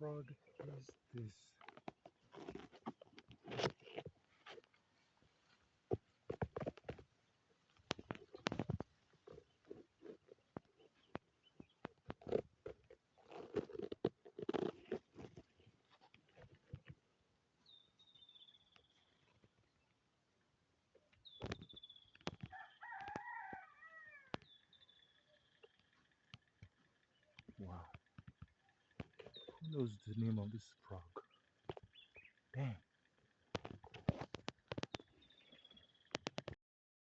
frog is this? Wow. Who knows the name of this frog? Dang.